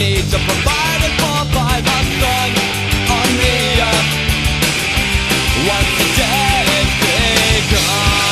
needs are provided for by the sun on the earth. Once the day is begun.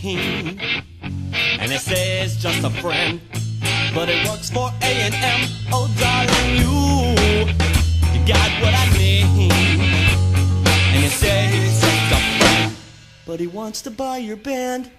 name, and they say it's just a friend, but it works for A&M. Oh darling, you got what I need. And you say he's just a friend, but he wants to buy your band.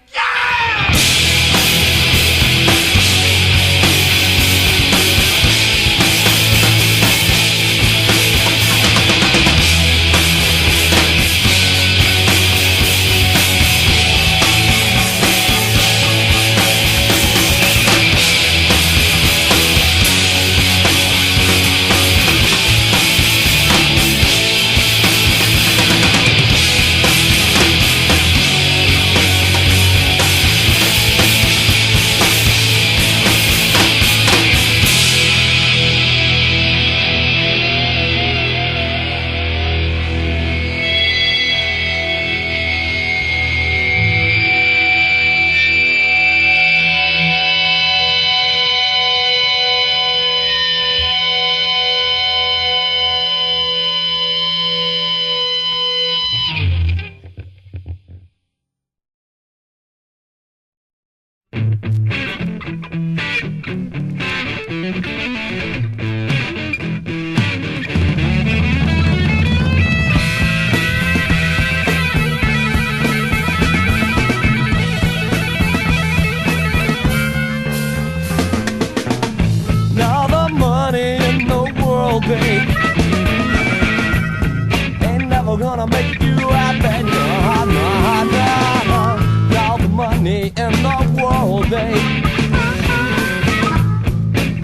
Babe, ain't never gonna make you happy. No, no, no. All the money in the world, babe,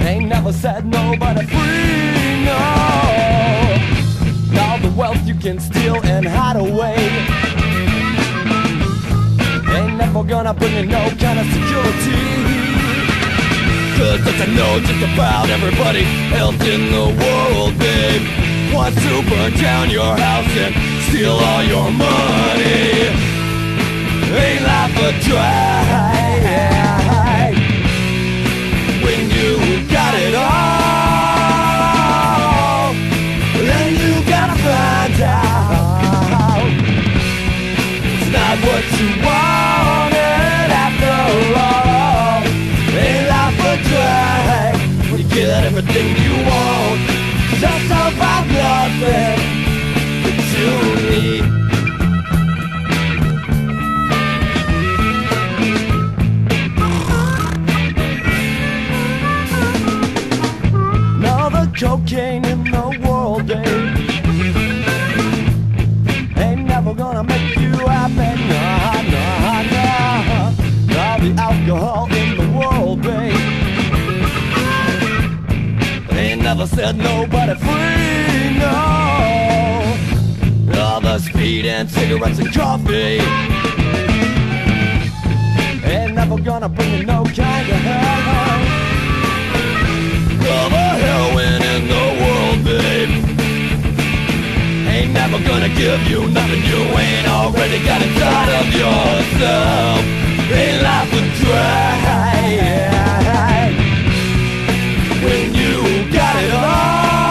ain't never set nobody free. No, all the wealth you can steal and hide away ain't never gonna bring you no kind of security. Cause I know just about everybody else in the world, babe, wants to burn down your house and steal all your money. Ain't life a drag when you got it all? Then you gotta find out it's not what you wanted after all. Ain't life a drag when you get everything you want, just about nothing that you need. Now the cocaine in the world, babe, ain't never gonna make you happy. Nah, nah, nah. Now the alcohol in the world, babe, ain't never set nobody free, no. All the speed and cigarettes and coffee ain't never gonna bring you no kind of hell. All the heroin in the world, babe, ain't never gonna give you nothing you ain't already got inside of yourself. Ain't life a drag when you got it all?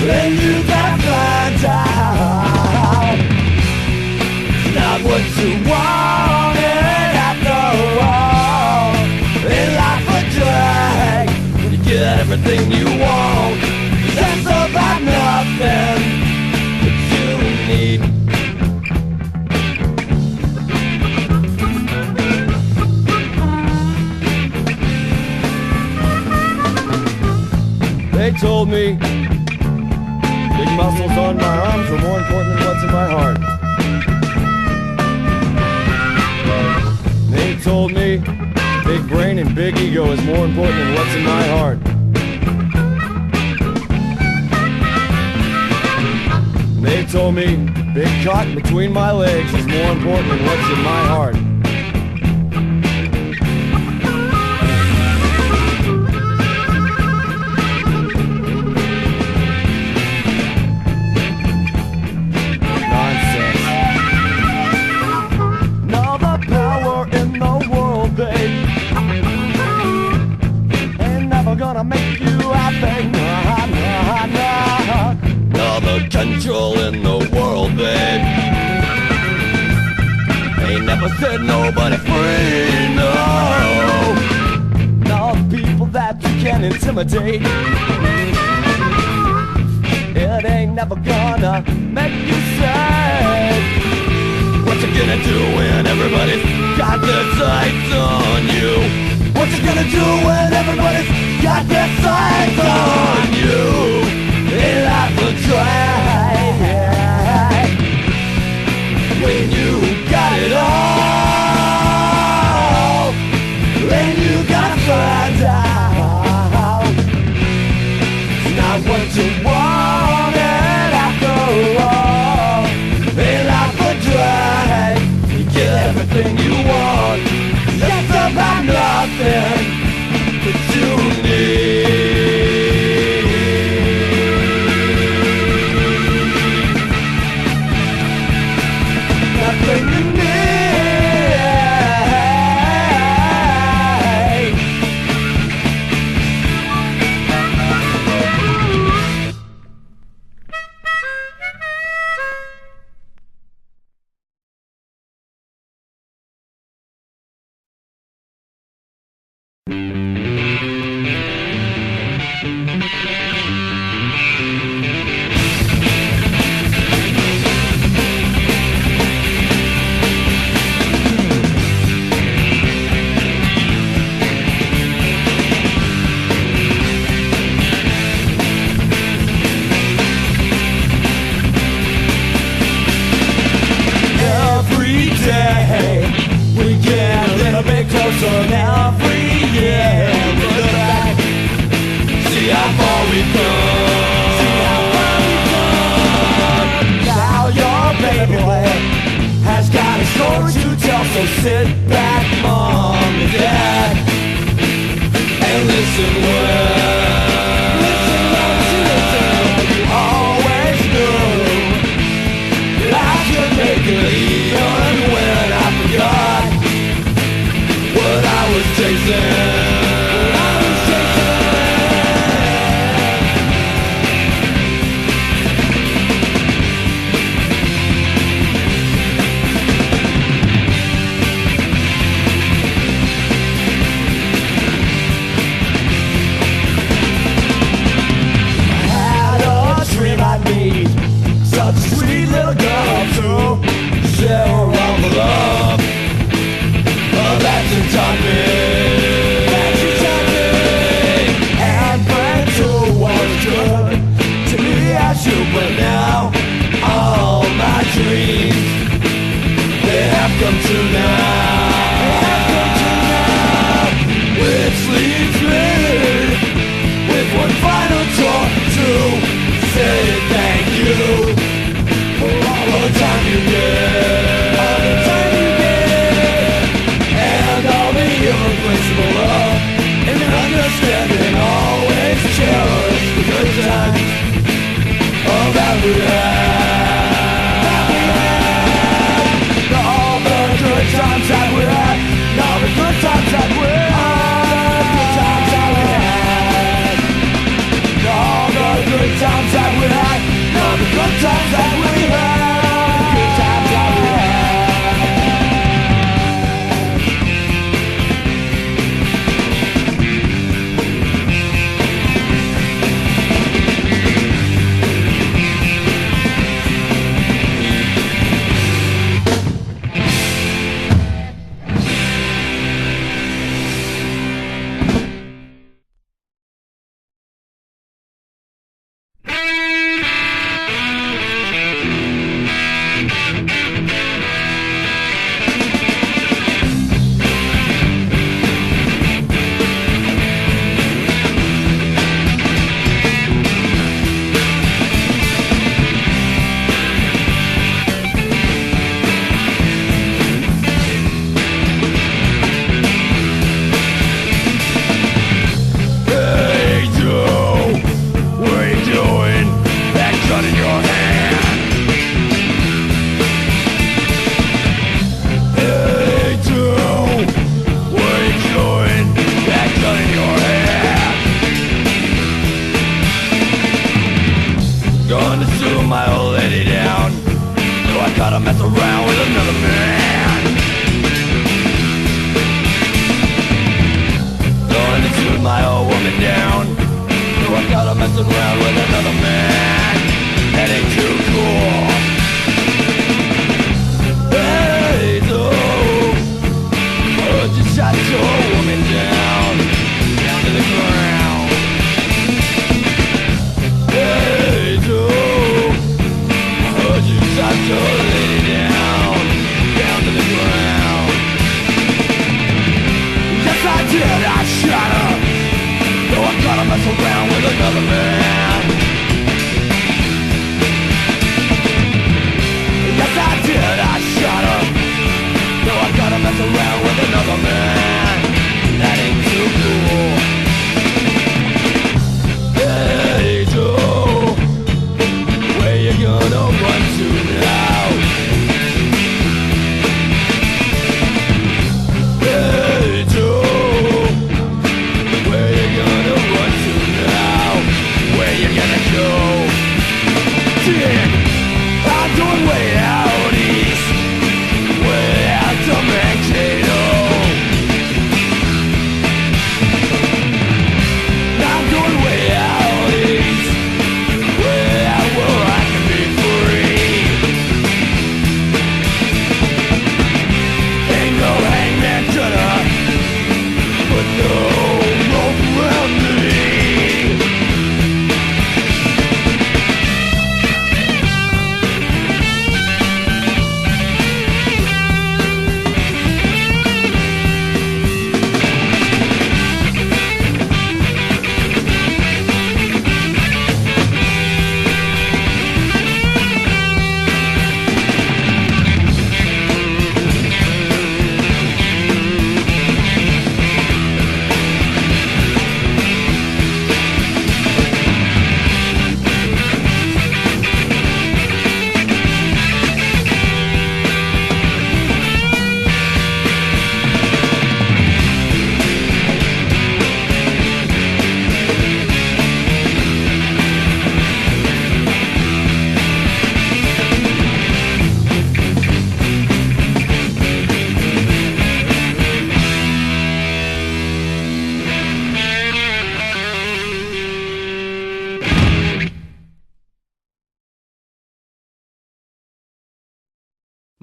Then you gotta find out it's not what you wanted after all. Ain't life a drag when you get everything you want, that's about nothing that you need. They told me big muscles on my arms were more important than what's in my heart. They told me big brain and big ego is more important than what's in my heart. They told me big cock between my legs is more important than what's in my heart. Gonna make you happy. Nah, nah, nah. All the control in the world, babe, never set nobody free, no. And all the people that you can intimidate, it ain't never gonna make you sad. What you gonna do when everybody's got their sights on you? What you gonna do when everybody's got their sights on you? Ain't life a drag when you got it all? Then you gotta find out it's not what you wanted after all. Ain't life a drag? You get everything you want, just about nothing that you need. Nothing you need. So sit back, Mom and Dad, and listen well. Listen, you always knew that I could make it even when I forgot what I was chasing. Such a sweet little girl to share all the love that you taught me, and friend too was good to me as you. But now all my dreams, they have come true now, which leaves me with one final tour to say thank you for all the time you gave, and all the irreplaceable love and understanding. Always cherish the good times that we had, all the good times.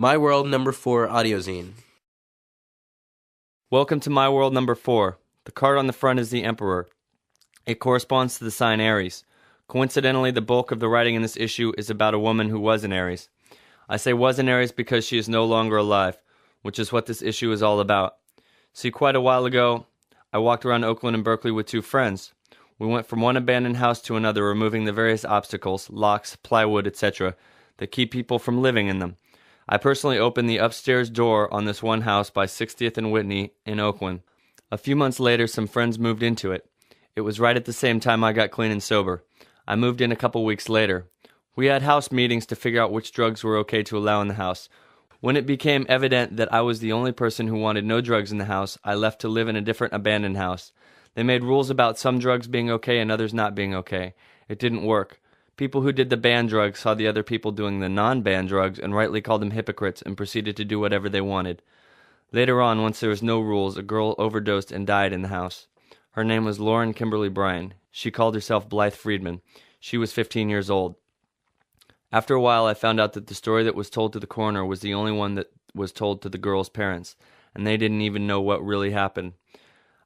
My World number 4 audiozine. Welcome to My World number 4. The card on the front is the Emperor. It corresponds to the sign Aries. Coincidentally, the bulk of the writing in this issue is about a woman who was an Aries. I say was an Aries because she is no longer alive, which is what this issue is all about. See, quite a while ago, I walked around Oakland and Berkeley with 2 friends. We went from one abandoned house to another, removing the various obstacles, locks, plywood, etc., that keep people from living in them. I personally opened the upstairs door on this one house by 60th and Whitney in Oakland. A few months later, some friends moved into it. It was right at the same time I got clean and sober. I moved in a couple weeks later. We had house meetings to figure out which drugs were okay to allow in the house. When it became evident that I was the only person who wanted no drugs in the house, I left to live in a different abandoned house. They made rules about some drugs being okay and others not being okay. It didn't work. People who did the banned drugs saw the other people doing the non-banned drugs and rightly called them hypocrites and proceeded to do whatever they wanted. Later on, once there was no rules, a girl overdosed and died in the house. Her name was Lauren Kimberly Bryan. She called herself Blythe Friedman. She was 15 years old. After a while, I found out that the story that was told to the coroner was the only one that was told to the girl's parents, and they didn't even know what really happened.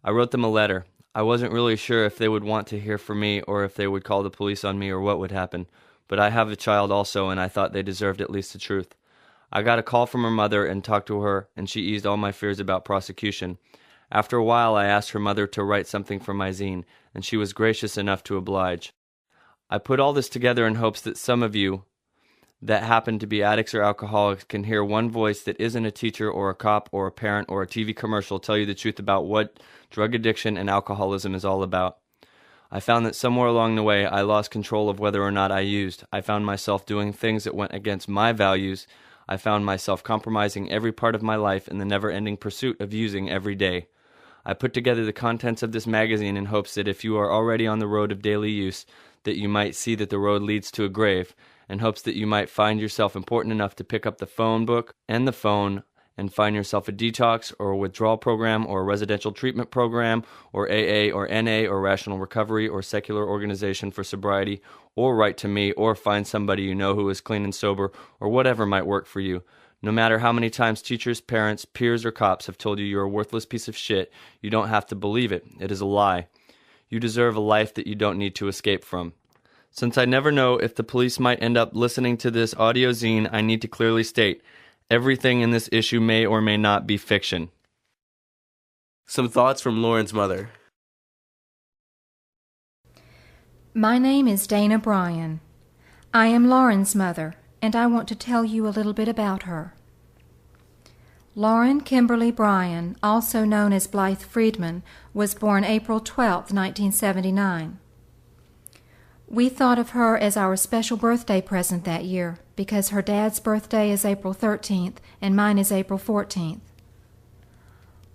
I wrote them a letter. I wasn't really sure if they would want to hear from me or if they would call the police on me or what would happen, but I have a child also, and I thought they deserved at least the truth. I got a call from her mother and talked to her, and she eased all my fears about prosecution. After a while, I asked her mother to write something for my zine, and she was gracious enough to oblige. I put all this together in hopes that some of you that happen to be addicts or alcoholics can hear one voice that isn't a teacher or a cop or a parent or a TV commercial tell you the truth about what drug addiction and alcoholism is all about. I found that somewhere along the way I lost control of whether or not I used. I found myself doing things that went against my values. I found myself compromising every part of my life in the never-ending pursuit of using every day. I put together the contents of this magazine in hopes that if you are already on the road of daily use, that you might see that the road leads to a grave, in hopes that you might find yourself important enough to pick up the phone book and the phone and find yourself a detox or a withdrawal program or a residential treatment program or AA or NA or rational recovery or secular organization for sobriety, or write to me or find somebody you know who is clean and sober, or whatever might work for you. No matter how many times teachers, parents, peers, or cops have told you you're a worthless piece of shit, you don't have to believe it. It is a lie. You deserve a life that you don't need to escape from. Since I never know if the police might end up listening to this audio zine, I need to clearly state, everything in this issue may or may not be fiction. Some thoughts from Lauren's mother. My name is Dana Bryan. I am Lauren's mother, and I want to tell you a little bit about her. Lauren Kimberly Bryan, also known as Blythe Friedman, was born April 12, 1979. We thought of her as our special birthday present that year because her dad's birthday is April 13th and mine is April 14th.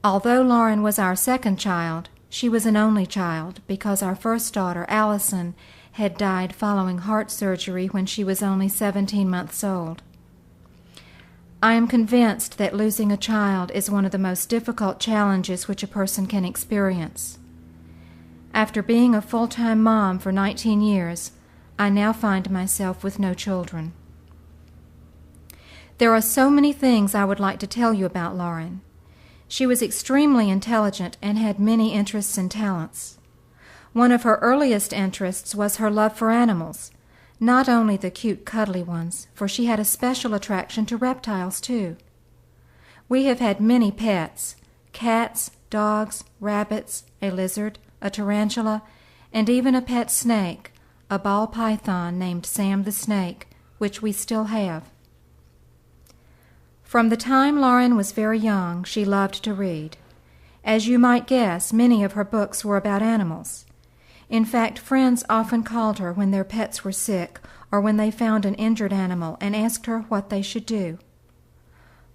Although Lauren was our second child, she was an only child because our first daughter, Allison, had died following heart surgery when she was only 17 months old. I am convinced that losing a child is one of the most difficult challenges which a person can experience. After being a full-time mom for 19 years, I now find myself with no children. There are so many things I would like to tell you about Lauren. She was extremely intelligent and had many interests and talents. One of her earliest interests was her love for animals, not only the cute, cuddly ones, for she had a special attraction to reptiles, too. We have had many pets: cats, dogs, rabbits, a lizard, a tarantula, and even a pet snake, a ball python named Sam the Snake, which we still have. From the time Lauren was very young, she loved to read. As you might guess, many of her books were about animals. In fact, friends often called her when their pets were sick or when they found an injured animal and asked her what they should do.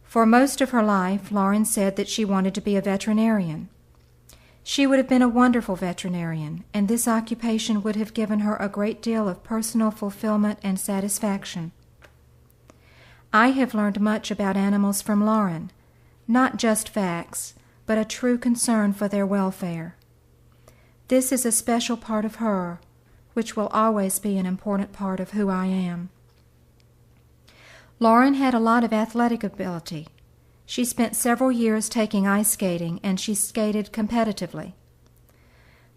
For most of her life, Lauren said that she wanted to be a veterinarian. She would have been a wonderful veterinarian, and this occupation would have given her a great deal of personal fulfillment and satisfaction. I have learned much about animals from Lauren, not just facts, but a true concern for their welfare. This is a special part of her, which will always be an important part of who I am. Lauren had a lot of athletic ability. She spent several years taking ice skating, and she skated competitively.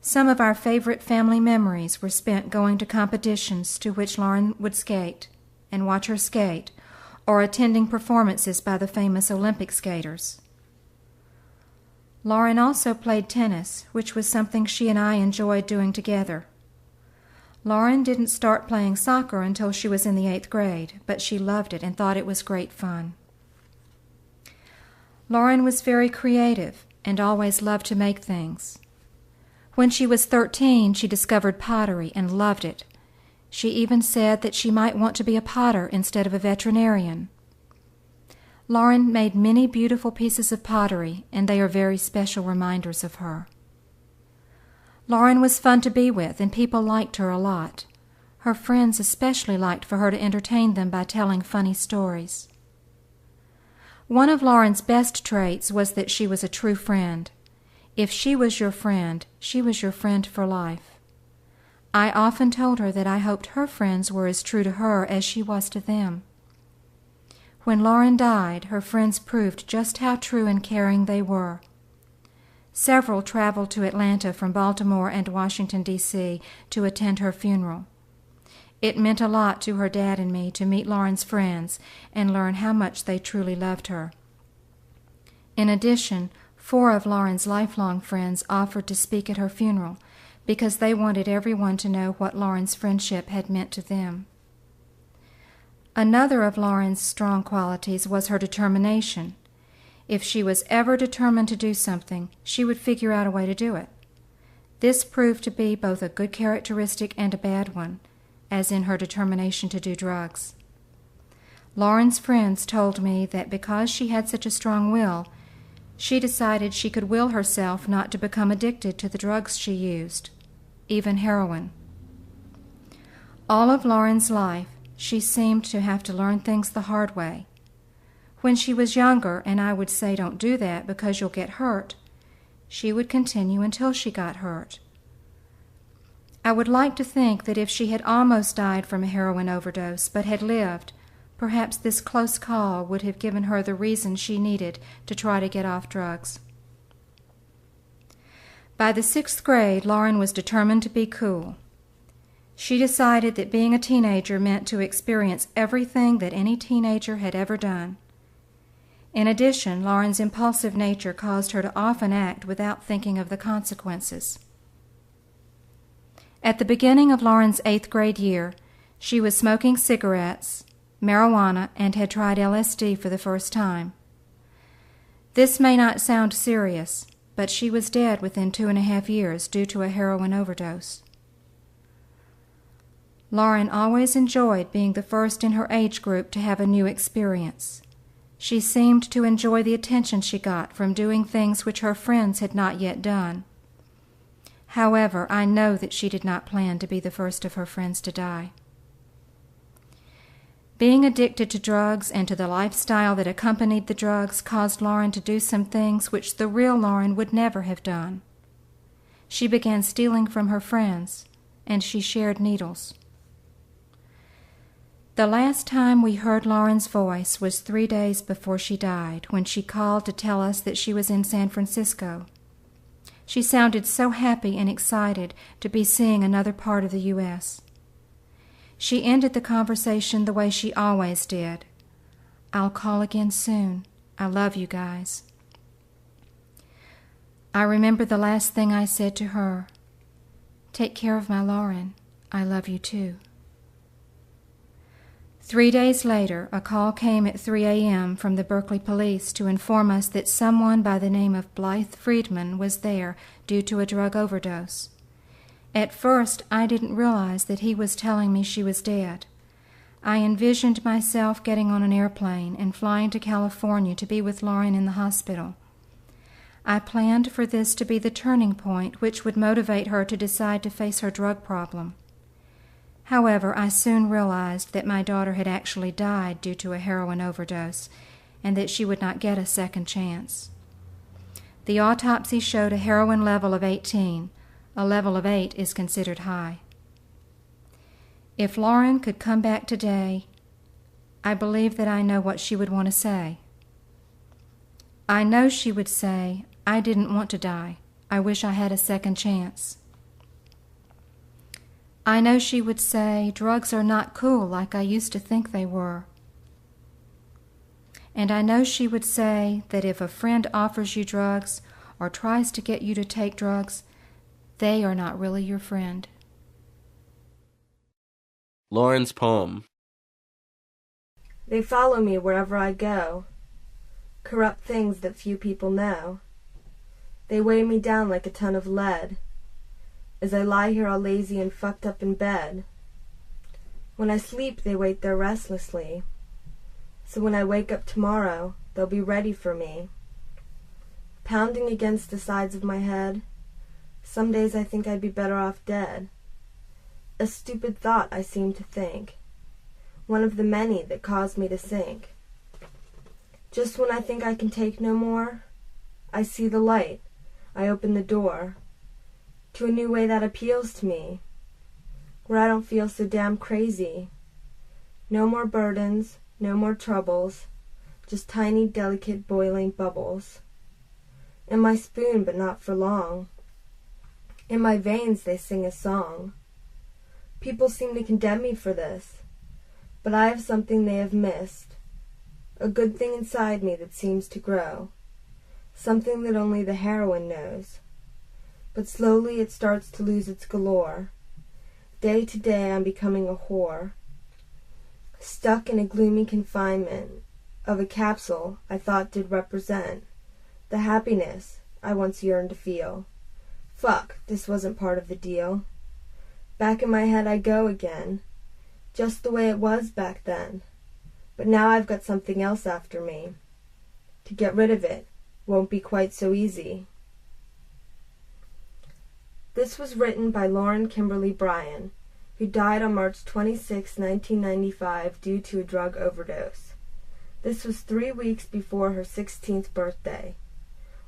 Some of our favorite family memories were spent going to competitions to which Lauren would skate and watch her skate, or attending performances by the famous Olympic skaters. Lauren also played tennis, which was something she and I enjoyed doing together. Lauren didn't start playing soccer until she was in the 8th grade, but she loved it and thought it was great fun. Lauren was very creative and always loved to make things. When she was 13, she discovered pottery and loved it. She even said that she might want to be a potter instead of a veterinarian. Lauren made many beautiful pieces of pottery, and they are very special reminders of her. Lauren was fun to be with, and people liked her a lot. Her friends especially liked for her to entertain them by telling funny stories. One of Lauren's best traits was that she was a true friend. If she was your friend, she was your friend for life. I often told her that I hoped her friends were as true to her as she was to them. When Lauren died, her friends proved just how true and caring they were. Several traveled to Atlanta from Baltimore and Washington, D.C. to attend her funeral. It meant a lot to her dad and me to meet Lauren's friends and learn how much they truly loved her. In addition, 4 of Lauren's lifelong friends offered to speak at her funeral because they wanted everyone to know what Lauren's friendship had meant to them. Another of Lauren's strong qualities was her determination. If she was ever determined to do something, she would figure out a way to do it. This proved to be both a good characteristic and a bad one, as in her determination to do drugs. Lauren's friends told me that because she had such a strong will, she decided she could will herself not to become addicted to the drugs she used, even heroin. All of Lauren's life, she seemed to have to learn things the hard way. When she was younger, and I would say, "Don't do that because you'll get hurt," she would continue until she got hurt. I would like to think that if she had almost died from a heroin overdose but had lived, perhaps this close call would have given her the reason she needed to try to get off drugs. By the 6th grade, Lauren was determined to be cool. She decided that being a teenager meant to experience everything that any teenager had ever done. In addition, Lauren's impulsive nature caused her to often act without thinking of the consequences. At the beginning of Lauren's 8th grade year, she was smoking cigarettes, marijuana, and had tried LSD for the first time. This may not sound serious, but she was dead within 2.5 years due to a heroin overdose. Lauren always enjoyed being the first in her age group to have a new experience. She seemed to enjoy the attention she got from doing things which her friends had not yet done. However, I know that she did not plan to be the first of her friends to die. Being addicted to drugs and to the lifestyle that accompanied the drugs caused Lauren to do some things which the real Lauren would never have done. She began stealing from her friends, and she shared needles. The last time we heard Lauren's voice was 3 days before she died, when she called to tell us that she was in San Francisco. She sounded so happy and excited to be seeing another part of the U.S. She ended the conversation the way she always did. "I'll call again soon. I love you guys." I remember the last thing I said to her. "Take care of my Lauren. I love you too." 3 days later, a call came at 3 a.m. from the Berkeley police to inform us that someone by the name of Blythe Friedman was there due to a drug overdose. At first, I didn't realize that he was telling me she was dead. I envisioned myself getting on an airplane and flying to California to be with Lauren in the hospital. I planned for this to be the turning point which would motivate her to decide to face her drug problem. However, I soon realized that my daughter had actually died due to a heroin overdose and that she would not get a second chance. The autopsy showed a heroin level of 18. A level of 8 is considered high. If Lauren could come back today, I believe that I know what she would want to say. I know she would say, I didn't want to die. I wish I had a second chance. I know she would say, drugs are not cool like I used to think they were. And I know she would say that if a friend offers you drugs or tries to get you to take drugs, they are not really your friend. Lauren's poem. They follow me wherever I go, corrupt things that few people know. They weigh me down like a ton of lead, as I lie here all lazy and fucked up in bed. When I sleep, they wait there restlessly, so when I wake up tomorrow, they'll be ready for me. Pounding against the sides of my head, some days I think I'd be better off dead. A stupid thought I seem to think, one of the many that caused me to sink. Just when I think I can take no more, I see the light, I open the door to a new way that appeals to me, where I don't feel so damn crazy. No more burdens, no more troubles, just tiny, delicate, boiling bubbles. In my spoon, but not for long. In my veins they sing a song. People seem to condemn me for this, but I have something they have missed, a good thing inside me that seems to grow, something that only the heroine knows. But slowly it starts to lose its galore. Day to day I'm becoming a whore, stuck in a gloomy confinement of a capsule I thought did represent the happiness I once yearned to feel. Fuck, this wasn't part of the deal. Back in my head I go again, just the way it was back then. But now I've got something else after me. To get rid of it won't be quite so easy. This was written by Lauren Kimberly Bryan, who died on March 26, 1995 due to a drug overdose. This was 3 weeks before her 16th birthday.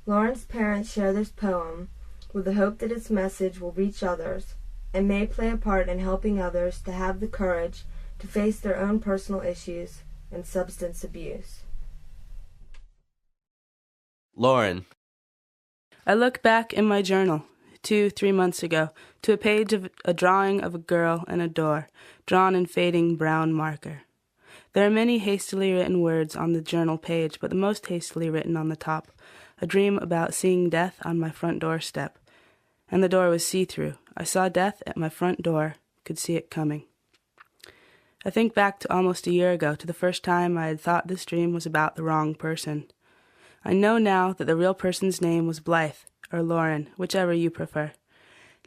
Lauren's parents share this poem with the hope that its message will reach others and may play a part in helping others to have the courage to face their own personal issues and substance abuse. Lauren. I look back in my journal 2-3 months ago to a page of a drawing of a girl and a door, drawn in fading brown marker. There are many hastily written words on the journal page, but the most hastily written on the top, a dream about seeing death on my front doorstep. And the door was see-through. I saw death at my front door, could see it coming. I think back to almost a year ago, to the first time I had thought this dream was about the wrong person. I know now that the real person's name was Blythe, or Lauren, whichever you prefer.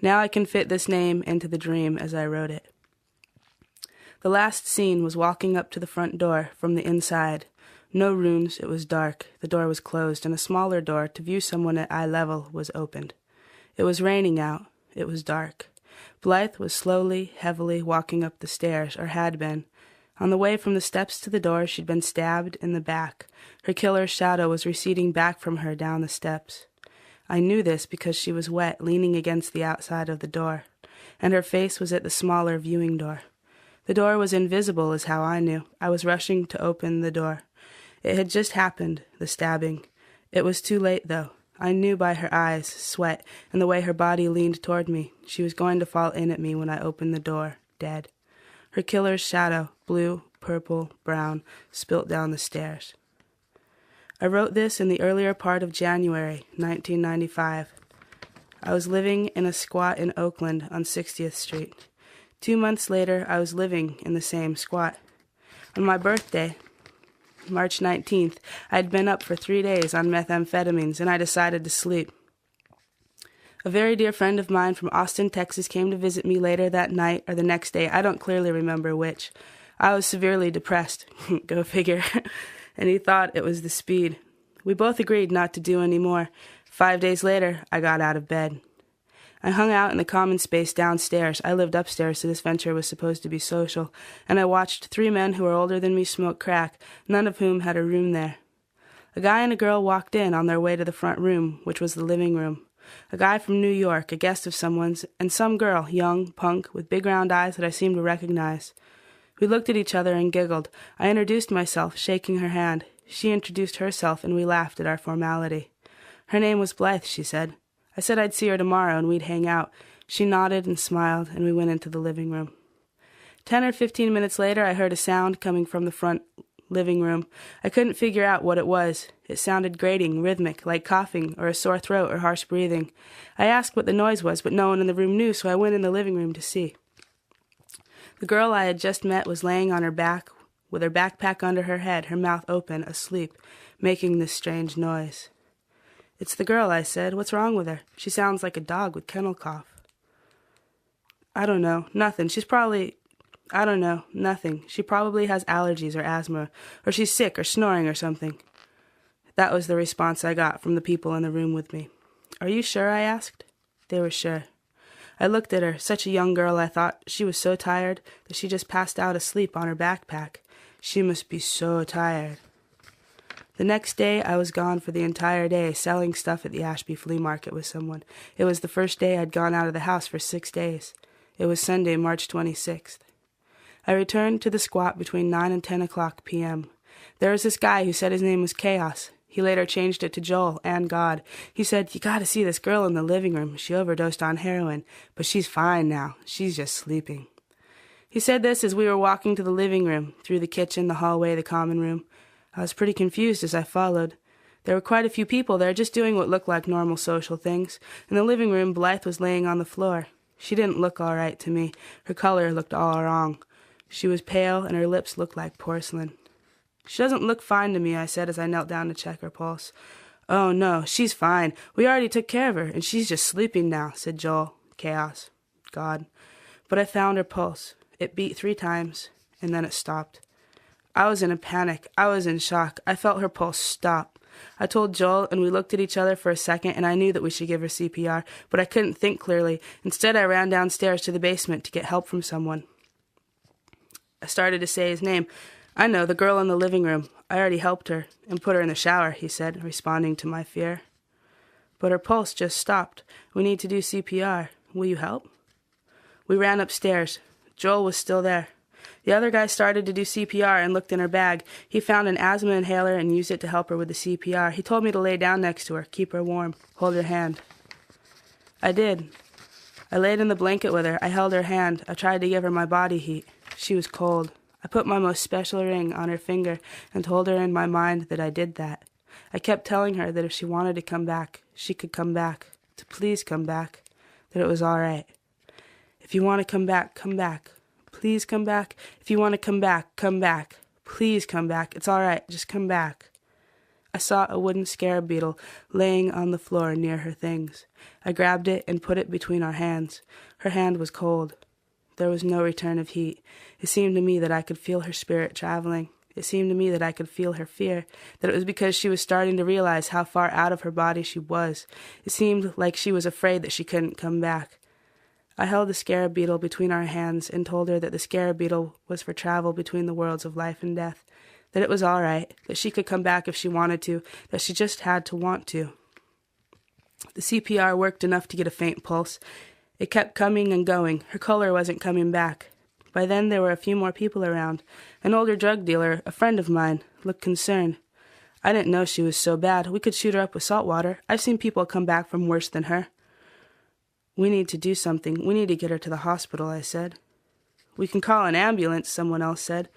Now I can fit this name into the dream as I wrote it. The last scene was walking up to the front door from the inside. No runes, it was dark, the door was closed, and a smaller door to view someone at eye level was opened. It was raining out, it was dark. Blythe was slowly, heavily walking up the stairs, or had been. On the way from the steps to the door, she'd been stabbed in the back. Her killer's shadow was receding back from her down the steps. I knew this because she was wet, leaning against the outside of the door, and her face was at the smaller viewing door. The door was invisible, is how I knew. I was rushing to open the door. It had just happened, the stabbing. It was too late, though. I knew by her eyes, sweat, and the way her body leaned toward me. She was going to fall in at me when I opened the door, dead. Her killer's shadow, blue, purple, brown, spilt down the stairs. I wrote this in the earlier part of January, 1995. I was living in a squat in Oakland on 60th Street. 2 months later, I was living in the same squat. On my birthday, March 19th, I had been up for 3 days on methamphetamines, and I decided to sleep. A very dear friend of mine from Austin, Texas, came to visit me later that night or the next day. I don't clearly remember which. I was severely depressed. Go figure. And he thought it was the speed. We both agreed not to do any more. 5 days later, I got out of bed. I hung out in the common space downstairs. I lived upstairs, so this venture was supposed to be social, and I watched 3 men who were older than me smoke crack, none of whom had a room there. A guy and a girl walked in on their way to the front room, which was the living room. A guy from New York, a guest of someone's, and some girl, young, punk, with big round eyes that I seemed to recognize. We looked at each other and giggled. I introduced myself, shaking her hand. She introduced herself, and we laughed at our formality. Her name was Blythe, she said. I said I'd see her tomorrow and we'd hang out. She nodded and smiled, and we went into the living room. 10 or 15 minutes later, I heard a sound coming from the front living room. I couldn't figure out what it was. It sounded grating, rhythmic, like coughing or a sore throat or harsh breathing. I asked what the noise was, but no one in the room knew, so I went in the living room to see. The girl I had just met was laying on her back, with her backpack under her head, her mouth open, asleep, making this strange noise. "It's the girl," I said. "What's wrong with her? She sounds like a dog with kennel cough." "I don't know. Nothing. Nothing. She probably has allergies or asthma, or she's sick or snoring or something." That was the response I got from the people in the room with me. "Are you sure?" I asked. They were sure. I looked at her, such a young girl, I thought. She was so tired that she just passed out asleep on her backpack. She must be so tired. The next day, I was gone for the entire day, selling stuff at the Ashby Flea Market with someone. It was the first day I'd gone out of the house for 6 days. It was Sunday, March 26th. I returned to the squat between 9 and 10 o'clock p.m. There was this guy who said his name was Chaos. He later changed it to Joel and God. He said, "You gotta see this girl in the living room. She overdosed on heroin, but she's fine now. She's just sleeping." He said this as we were walking to the living room, through the kitchen, the hallway, the common room. I was pretty confused as I followed. There were quite a few people there just doing what looked like normal social things. In the living room, Blythe was laying on the floor. She didn't look all right to me. Her color looked all wrong. She was pale, and her lips looked like porcelain. "She doesn't look fine to me," I said as I knelt down to check her pulse. "Oh, no, she's fine. We already took care of her, and she's just sleeping now," said Joel, Chaos, God. But I found her pulse. It beat 3 times, and then it stopped. I was in a panic. I was in shock. I felt her pulse stop. I told Joel, and we looked at each other for a second, and I knew that we should give her CPR, but I couldn't think clearly. Instead, I ran downstairs to the basement to get help from someone. I started to say his name. "I know, the girl in the living room. I already helped her and put her in the shower," he said, responding to my fear. "But her pulse just stopped. We need to do CPR. Will you help?" We ran upstairs. Joel was still there. The other guy started to do CPR and looked in her bag. He found an asthma inhaler and used it to help her with the CPR. He told me to lay down next to her, keep her warm, hold her hand. I did. I laid in the blanket with her. I held her hand. I tried to give her my body heat. She was cold. I put my most special ring on her finger and told her in my mind that I did that. I kept telling her that if she wanted to come back, she could come back, to please come back, that it was all right. "If you want to come back, come back. Please come back. If you want to come back, come back. Please come back. It's all right. Just come back." I saw a wooden scarab beetle laying on the floor near her things. I grabbed it and put it between our hands. Her hand was cold. There was no return of heat. It seemed to me that I could feel her spirit traveling. It seemed to me that I could feel her fear, that it was because she was starting to realize how far out of her body she was. It seemed like she was afraid that she couldn't come back. I held the scarab beetle between our hands and told her that the scarab beetle was for travel between the worlds of life and death, that it was all right, that she could come back if she wanted to, that she just had to want to. The CPR worked enough to get a faint pulse. It kept coming and going. Her color wasn't coming back. By then there were a few more people around. An older drug dealer, a friend of mine, looked concerned. I didn't know she was so bad. We could shoot her up with salt water. I've seen people come back from worse than her. "We need to do something. We need to get her to the hospital," I said. "We can call an ambulance," someone else said.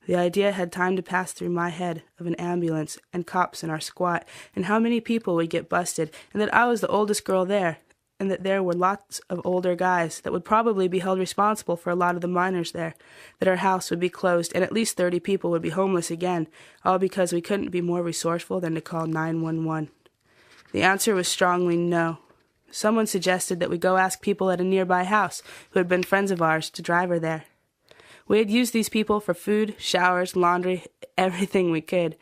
The idea had time to pass through my head of an ambulance and cops in our squat, and how many people would get busted, and that I was the oldest girl there, and that there were lots of older guys that would probably be held responsible for a lot of the minors there, that our house would be closed, and at least 30 people would be homeless again, all because we couldn't be more resourceful than to call 911. The answer was strongly no. Someone suggested that we go ask people at a nearby house who had been friends of ours to drive her there. We had used these people for food, showers, laundry, everything we could.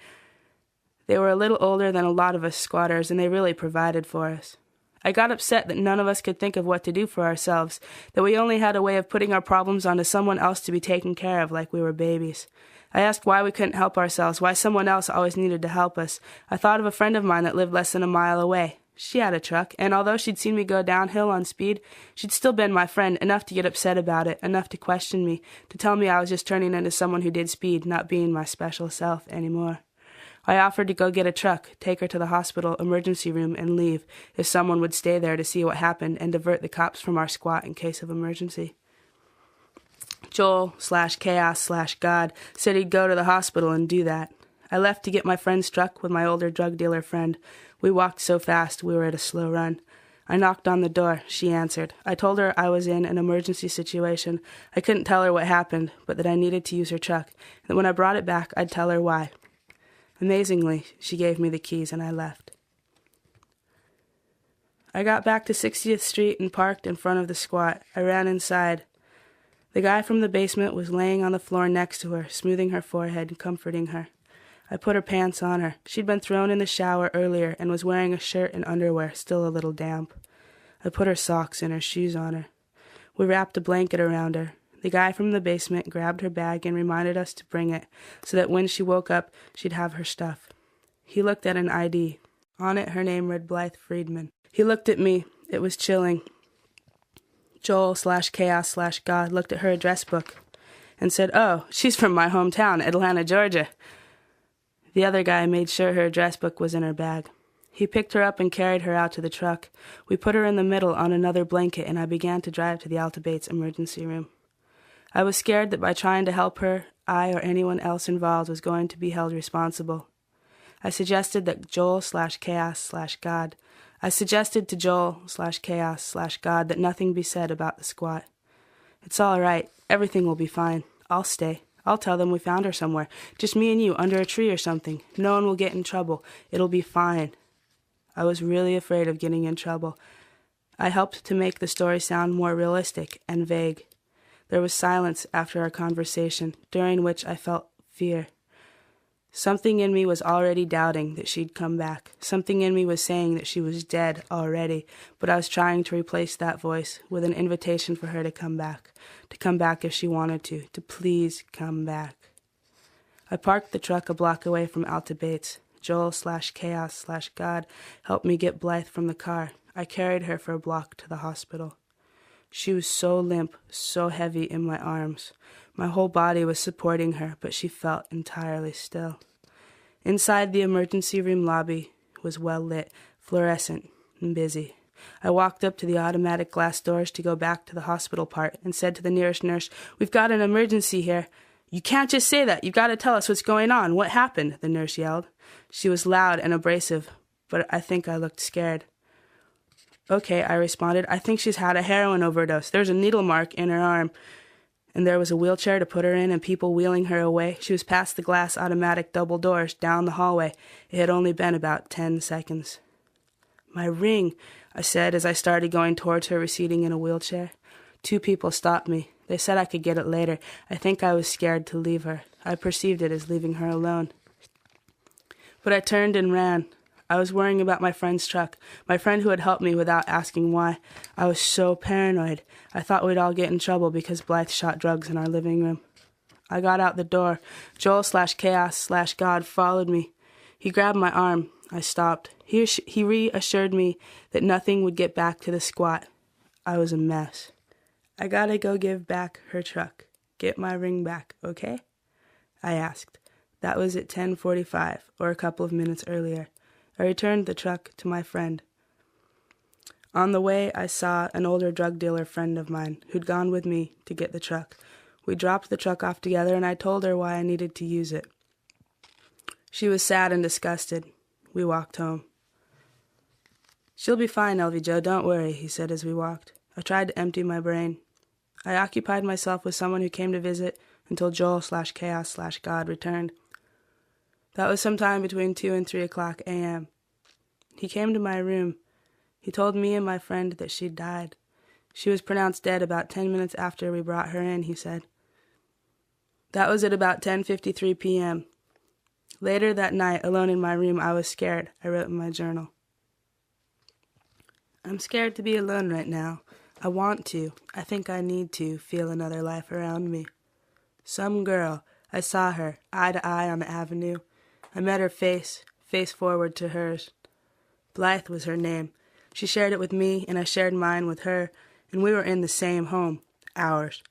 They were a little older than a lot of us squatters, and they really provided for us. I got upset that none of us could think of what to do for ourselves, that we only had a way of putting our problems onto someone else to be taken care of like we were babies. I asked why we couldn't help ourselves, why someone else always needed to help us. I thought of a friend of mine that lived less than a mile away. She had a truck, and although she'd seen me go downhill on speed, she'd still been my friend, enough to get upset about it, enough to question me, to tell me I was just turning into someone who did speed, not being my special self anymore. I offered to go get a truck, take her to the hospital emergency room, and leave, if someone would stay there to see what happened and divert the cops from our squat in case of emergency. Joel/Chaos/God said he'd go to the hospital and do that. I left to get my friend's truck with my older drug dealer friend. We walked so fast we were at a slow run. I knocked on the door. She answered. I told her I was in an emergency situation. I couldn't tell her what happened, but that I needed to use her truck, and that when I brought it back, I'd tell her why. Amazingly, she gave me the keys and I left. I got back to 60th Street and parked in front of the squat. I ran inside. The guy from the basement was laying on the floor next to her, smoothing her forehead and comforting her. I put her pants on her. She'd been thrown in the shower earlier and was wearing a shirt and underwear, still a little damp. I put her socks and her shoes on her. We wrapped a blanket around her. The guy from the basement grabbed her bag and reminded us to bring it, so that when she woke up, she'd have her stuff. He looked at an ID. On it, her name read Blythe Friedman. He looked at me. It was chilling. Joel/Chaos/God looked at her address book and said, "Oh, she's from my hometown, Atlanta, Georgia." The other guy made sure her address book was in her bag. He picked her up and carried her out to the truck. We put her in the middle on another blanket, and I began to drive to the Alta Bates emergency room. I was scared that by trying to help her, I or anyone else involved was going to be held responsible. I suggested to Joel/Chaos/God that nothing be said about the squat. "It's all right. Everything will be fine. I'll stay. I'll tell them we found her somewhere. Just me and you under a tree or something. No one will get in trouble. It'll be fine." I was really afraid of getting in trouble. I helped to make the story sound more realistic and vague. There was silence after our conversation, during which I felt fear. Something in me was already doubting that she'd come back. Something in me was saying that she was dead already, but I was trying to replace that voice with an invitation for her to come back if she wanted to please come back. I parked the truck a block away from Alta Bates. Joel/Chaos/God helped me get Blythe from the car. I carried her for a block to the hospital. She was so limp, so heavy in my arms. My whole body was supporting her, but she felt entirely still. Inside the emergency room lobby was well lit, fluorescent, and busy. I walked up to the automatic glass doors to go back to the hospital part and said to the nearest nurse, "We've got an emergency here." "You can't just say that. You've got to tell us what's going on. What happened?" the nurse yelled. She was loud and abrasive, but I think I looked scared. "Okay," I responded. "I think she's had a heroin overdose. There's a needle mark in her arm, and there was a wheelchair to put her in and people wheeling her away. She was past the glass automatic double doors, down the hallway. It had only been about 10 seconds. "My ring," I said as I started going towards her, receding in a wheelchair. 2 people stopped me. They said I could get it later. I think I was scared to leave her. I perceived it as leaving her alone. But I turned and ran. I was worrying about my friend's truck, my friend who had helped me without asking why. I was so paranoid. I thought we'd all get in trouble because Blythe shot drugs in our living room. I got out the door. Joel/Chaos/God followed me. He grabbed my arm. I stopped. He reassured me that nothing would get back to the squat. I was a mess. "I gotta go give back her truck. Get my ring back, okay?" I asked. That was at 10:45, or a couple of minutes earlier. I returned the truck to my friend. On the way, I saw an older drug dealer friend of mine who'd gone with me to get the truck. We dropped the truck off together, and I told her why I needed to use it. She was sad and disgusted. We walked home. "She'll be fine, Elvie Jo, don't worry," he said as we walked. I tried to empty my brain. I occupied myself with someone who came to visit until Joel/Chaos/God returned. That was sometime between 2 and 3 o'clock a.m. He came to my room. He told me and my friend that she'd died. She was pronounced dead about 10 minutes after we brought her in, he said. That was at about 10:53 p.m. Later that night, alone in my room, I was scared. I wrote in my journal. "I'm scared to be alone right now. I want to, I think I need to, feel another life around me. Some girl, I saw her, eye to eye on the avenue. I met her face forward to hers. Blythe was her name. She shared it with me, and I shared mine with her, and we were in the same home. Ours.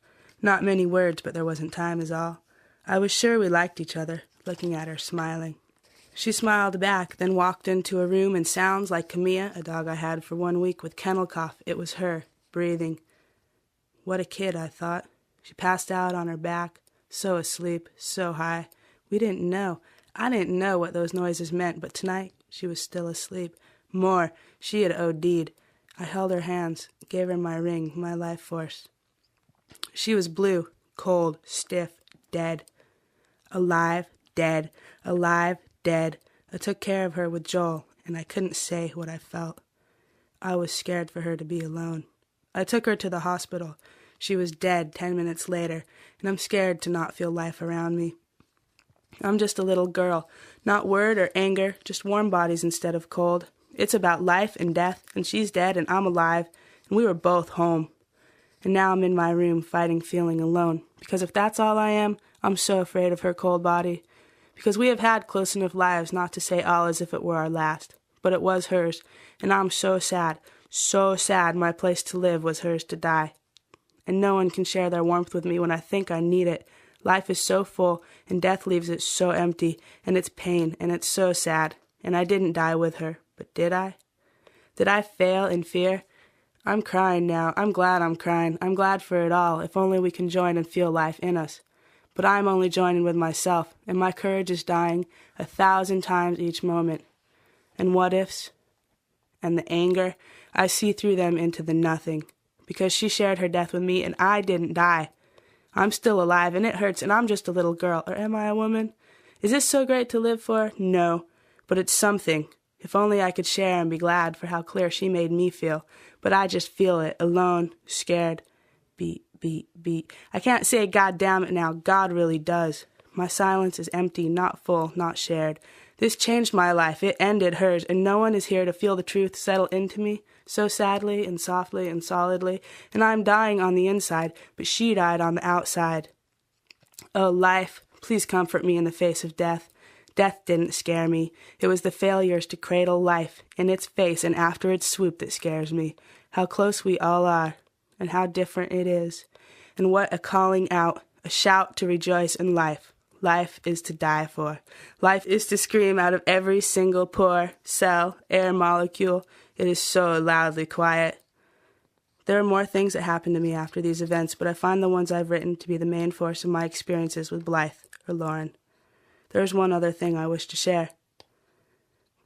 Not many words, but there wasn't time is all. I was sure we liked each other, looking at her, smiling. She smiled back, then walked into a room, and sounds like Camilla, a dog I had for 1 week with kennel cough. It was her, breathing. What a kid, I thought. She passed out on her back, so asleep, so high. We didn't know. I didn't know what those noises meant, but tonight she was still asleep. More, she had OD'd. I held her hands, gave her my ring, my life force. She was blue, cold, stiff, dead. Alive, dead, alive, dead. I took care of her with Joel, and I couldn't say what I felt. I was scared for her to be alone. I took her to the hospital. She was dead 10 minutes later, and I'm scared to not feel life around me. I'm just a little girl, not word or anger, just warm bodies instead of cold. It's about life and death, and she's dead and I'm alive, and we were both home. And now I'm in my room fighting feeling alone, because if that's all I am, I'm so afraid of her cold body. Because we have had close enough lives not to say all as if it were our last, but it was hers, and I'm so sad my place to live was hers to die. And no one can share their warmth with me when I think I need it. Life is so full, and death leaves it so empty, and it's pain, and it's so sad. And I didn't die with her, but did I? Did I fail in fear? I'm crying now. I'm glad I'm crying. I'm glad for it all, if only we can join and feel life in us. But I'm only joining with myself, and my courage is dying 1,000 times each moment. And what ifs? And the anger, I see through them into the nothing. Because she shared her death with me, and I didn't die. I'm still alive, and it hurts, and I'm just a little girl. Or am I a woman? Is this so great to live for? No. But it's something. If only I could share and be glad for how clear she made me feel. But I just feel it, alone, scared. Beat, beat, beat. I can't say God damn it now. God really does. My silence is empty, not full, not shared. This changed my life. It ended hers, and no one is here to feel the truth settle into me, so sadly and softly and solidly, and I'm dying on the inside, but she died on the outside. Oh, life, please comfort me in the face of death. Death didn't scare me. It was the failures to cradle life in its face and after its swoop that scares me. How close we all are, and how different it is. And what a calling out, a shout to rejoice in life. Life is to die for. Life is to scream out of every single pore, cell, air molecule. It is so loudly quiet. There are more things that happened to me after these events, but I find the ones I've written to be the main force of my experiences with Blythe or Lauren. There's one other thing I wish to share.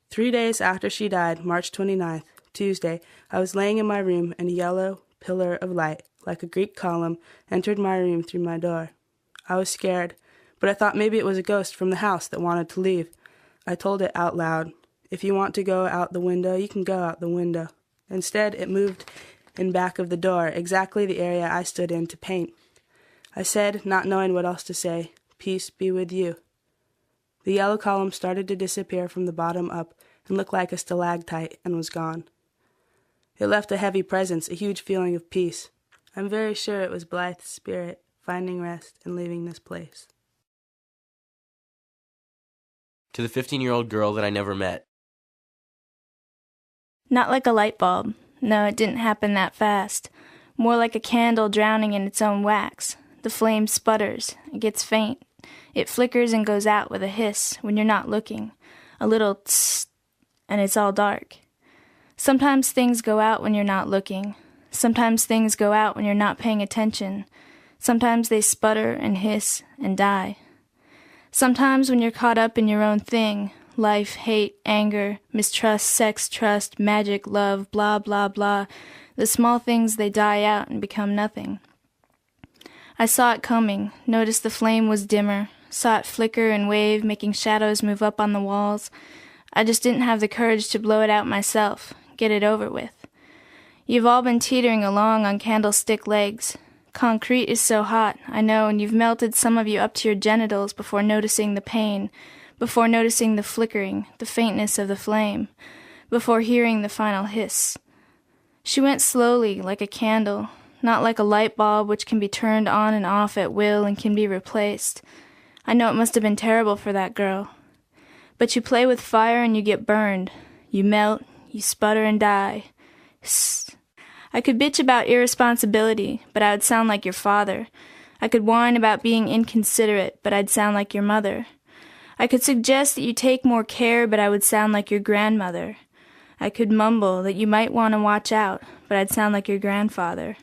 3 days after she died, March 29th, Tuesday, I was laying in my room and a yellow pillar of light, like a Greek column, entered my room through my door. I was scared, but I thought maybe it was a ghost from the house that wanted to leave. I told it out loud, "If you want to go out the window, you can go out the window." Instead, it moved in back of the door, exactly the area I stood in to paint. I said, not knowing what else to say, "Peace be with you." The yellow column started to disappear from the bottom up and looked like a stalactite and was gone. It left a heavy presence, a huge feeling of peace. I'm very sure it was Blythe's spirit finding rest and leaving this place. To the 15-year-old girl that I never met. Not like a light bulb. No, it didn't happen that fast. More like a candle drowning in its own wax. The flame sputters. It gets faint. It flickers and goes out with a hiss when you're not looking. A little tss, and it's all dark. Sometimes things go out when you're not looking. Sometimes things go out when you're not paying attention. Sometimes they sputter and hiss and die. Sometimes when you're caught up in your own thing, life, hate, anger, mistrust, sex, trust, magic, love, blah, blah, blah, the small things, they die out and become nothing. I saw it coming, noticed the flame was dimmer, saw it flicker and wave, making shadows move up on the walls. I just didn't have the courage to blow it out myself, get it over with. You've all been teetering along on candlestick legs. Concrete is so hot, I know, and you've melted some of you up to your genitals before noticing the pain, before noticing the flickering, the faintness of the flame, before hearing the final hiss. She went slowly, like a candle, not like a light bulb which can be turned on and off at will and can be replaced. I know it must have been terrible for that girl. But you play with fire and you get burned. You melt, You sputter and die. Sss. I could bitch about irresponsibility, but I would sound like your father. I could whine about being inconsiderate, but I'd sound like your mother. I could suggest that you take more care, but I would sound like your grandmother. I could mumble that you might want to watch out, but I'd sound like your grandfather.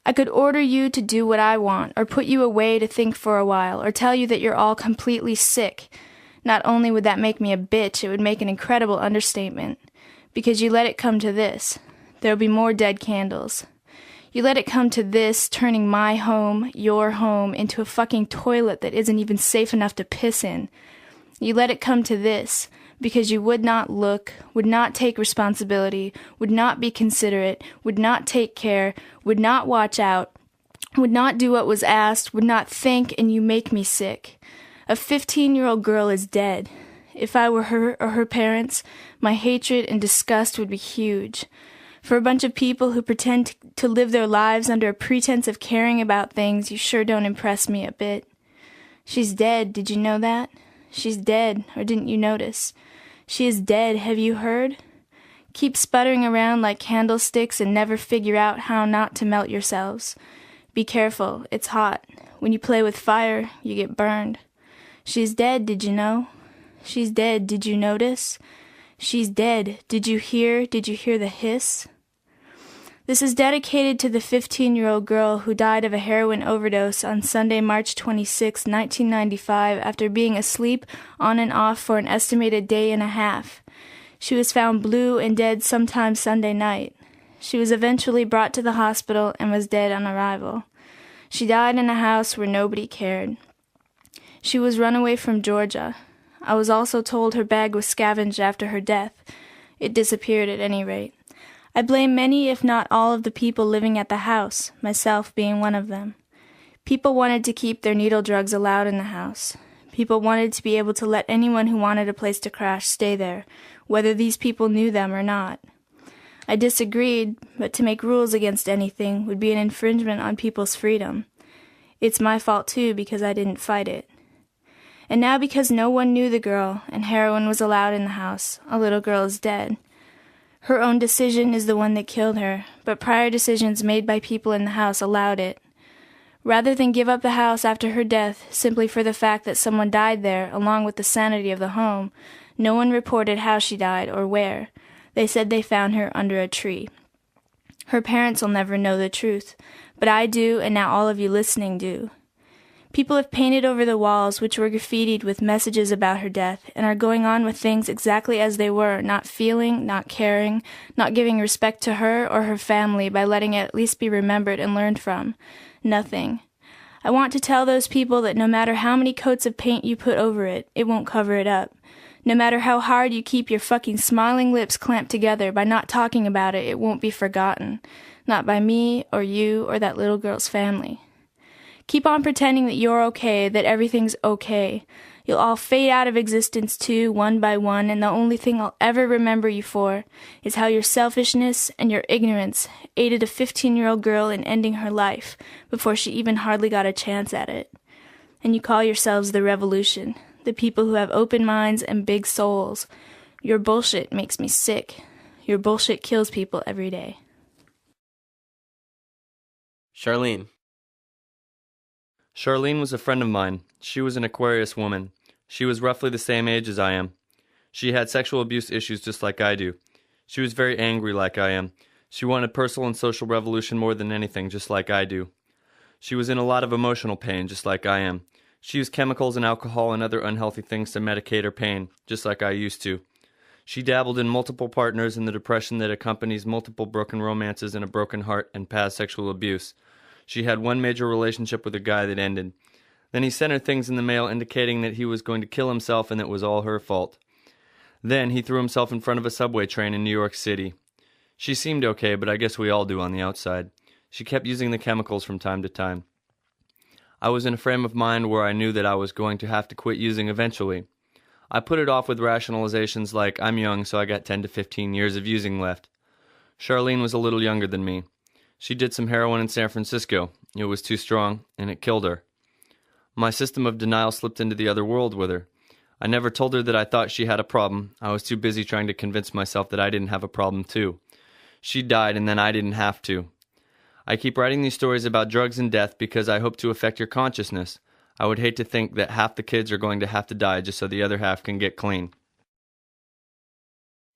I could order you to do what I want, or put you away to think for a while, or tell you that you're all completely sick. Not only would that make me a bitch, it would make an incredible understatement. Because you let it come to this. There'll be more dead candles. You let it come to this, turning my home, your home, into a fucking toilet that isn't even safe enough to piss in. You let it come to this, because you would not look, would not take responsibility, would not be considerate, would not take care, would not watch out, would not do what was asked, would not think, and you make me sick. A 15-year-old girl is dead. If I were her or her parents, my hatred and disgust would be huge. For a bunch of people who pretend to live their lives under a pretense of caring about things, you sure don't impress me a bit. She's dead, did you know that? She's dead, or didn't you notice? She is dead, have you heard? Keep sputtering around like candlesticks and never figure out how not to melt yourselves. Be careful, it's hot. When you play with fire, you get burned. She's dead, did you know? She's dead, did you notice? She's dead, did you hear the hiss? This is dedicated to the 15-year-old girl who died of a heroin overdose on Sunday, March 26, 1995, after being asleep on and off for an estimated day and a half. She was found blue and dead sometime Sunday night. She was eventually brought to the hospital and was dead on arrival. She died in a house where nobody cared. She was run away from Georgia. I was also told her bag was scavenged after her death. It disappeared at any rate. I blame many, if not all, of the people living at the house, myself being one of them. People wanted to keep their needle drugs allowed in the house. People wanted to be able to let anyone who wanted a place to crash stay there, whether these people knew them or not. I disagreed, but to make rules against anything would be an infringement on people's freedom. It's my fault too, because I didn't fight it. And now because no one knew the girl, and heroin was allowed in the house, a little girl is dead. Her own decision is the one that killed her, but prior decisions made by people in the house allowed it. Rather than give up the house after her death simply for the fact that someone died there along with the sanity of the home, no one reported how she died or where. They said they found her under a tree. Her parents will never know the truth, but I do, and now all of you listening do. People have painted over the walls, which were graffitied with messages about her death, and are going on with things exactly as they were, not feeling, not caring, not giving respect to her or her family by letting it at least be remembered and learned from. Nothing. I want to tell those people that no matter how many coats of paint you put over it, it won't cover it up. No matter how hard you keep your fucking smiling lips clamped together by not talking about it, it won't be forgotten. Not by me or you or that little girl's family. Keep on pretending that you're okay, that everything's okay. You'll all fade out of existence too, one by one, and the only thing I'll ever remember you for is how your selfishness and your ignorance aided a 15-year-old girl in ending her life before she even hardly got a chance at it. And you call yourselves the revolution, the people who have open minds and big souls. Your bullshit makes me sick. Your bullshit kills people every day. Charlene. Charlene was a friend of mine. She was an Aquarius woman. She was roughly the same age as I am. She had sexual abuse issues just like I do. She was very angry like I am. She wanted personal and social revolution more than anything, just like I do. She was in a lot of emotional pain, just like I am. She used chemicals and alcohol and other unhealthy things to medicate her pain, just like I used to. She dabbled in multiple partners and the depression that accompanies multiple broken romances and a broken heart and past sexual abuse. She had one major relationship with a guy that ended. Then he sent her things in the mail indicating that he was going to kill himself and that it was all her fault. Then he threw himself in front of a subway train in New York City. She seemed okay, but I guess we all do on the outside. She kept using the chemicals from time to time. I was in a frame of mind where I knew that I was going to have to quit using eventually. I put it off with rationalizations like, I'm young, so I got 10 to 15 years of using left. Charlene was a little younger than me. She did some heroin in San Francisco. It was too strong, and it killed her. My system of denial slipped into the other world with her. I never told her that I thought she had a problem. I was too busy trying to convince myself that I didn't have a problem too. She died and then I didn't have to. I keep writing these stories about drugs and death because I hope to affect your consciousness. I would hate to think that half the kids are going to have to die just so the other half can get clean.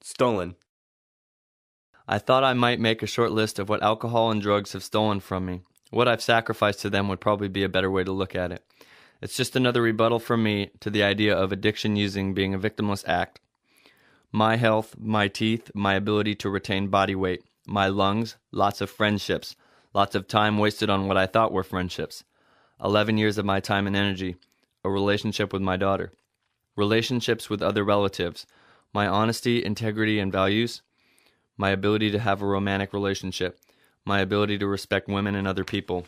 Stolen. I thought I might make a short list of what alcohol and drugs have stolen from me. What I've sacrificed to them would probably be a better way to look at it. It's just another rebuttal from me to the idea of addiction using being a victimless act. My health, my teeth, my ability to retain body weight, my lungs, lots of friendships, lots of time wasted on what I thought were friendships. 11 years of my time and energy, a relationship with my daughter, relationships with other relatives, my honesty, integrity, and values, my ability to have a romantic relationship, my ability to respect women and other people,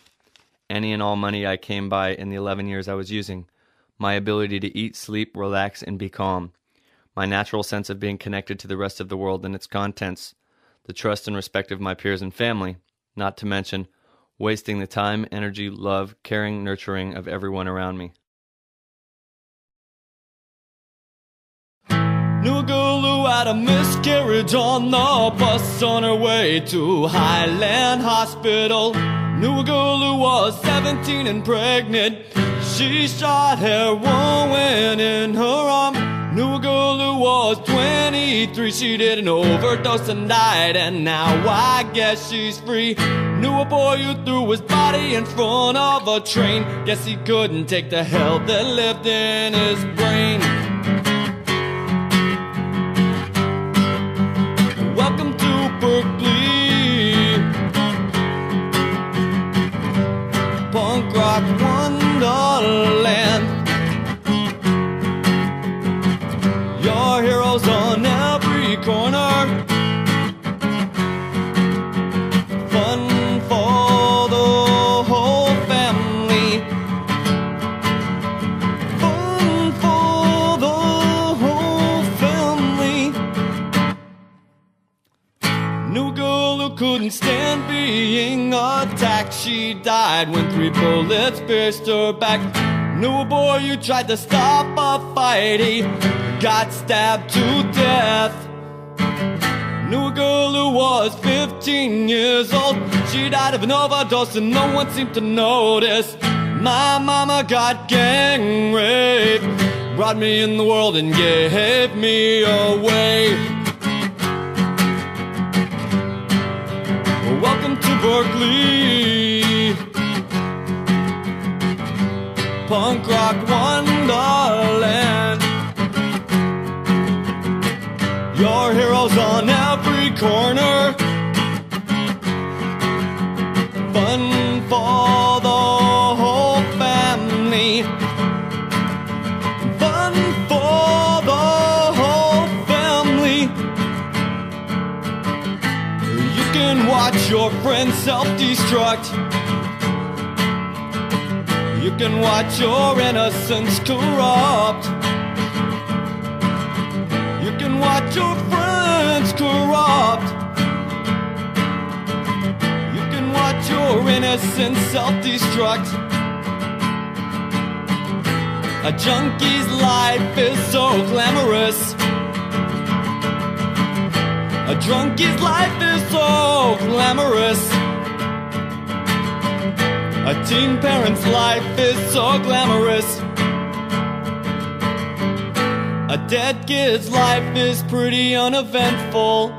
any and all money I came by in the 11 years I was using, my ability to eat, sleep, relax, and be calm, my natural sense of being connected to the rest of the world and its contents, the trust and respect of my peers and family, not to mention wasting the time, energy, love, caring, nurturing of everyone around me. Knew a girl who had a miscarriage on the bus on her way to Highland Hospital. Knew a girl who was 17 and pregnant. She shot heroin in her arm. Knew a girl who was 23. She did an overdose and died, and now I guess she's free. Knew a boy who threw his body in front of a train. Guess he couldn't take the hell that lived in his brain. Welcome to Berkeley, punk rock wonderland. Your heroes on every corner. Fun for the whole family. Fun for the whole family. Knew a girl who couldn't stand being attacked. She died when 3 bullets pierced her back. Knew a boy who tried to stop a fight. He got stabbed to death. Knew a girl who was 15 years old. She died of an overdose and no one seemed to notice. My mama got gang raped, brought me in the world and gave me away. Welcome to Berkeley, punk rock wonderland. Your heroes on every corner. Fun for the whole family. Fun for the whole family. You can watch your friends self-destruct. You can watch your innocence corrupt. You can watch your friends corrupt. You can watch your innocence self-destruct. A junkie's life is so glamorous. A drunkie's life is so glamorous. A teen parent's life is so glamorous. A dead kid's life is pretty uneventful.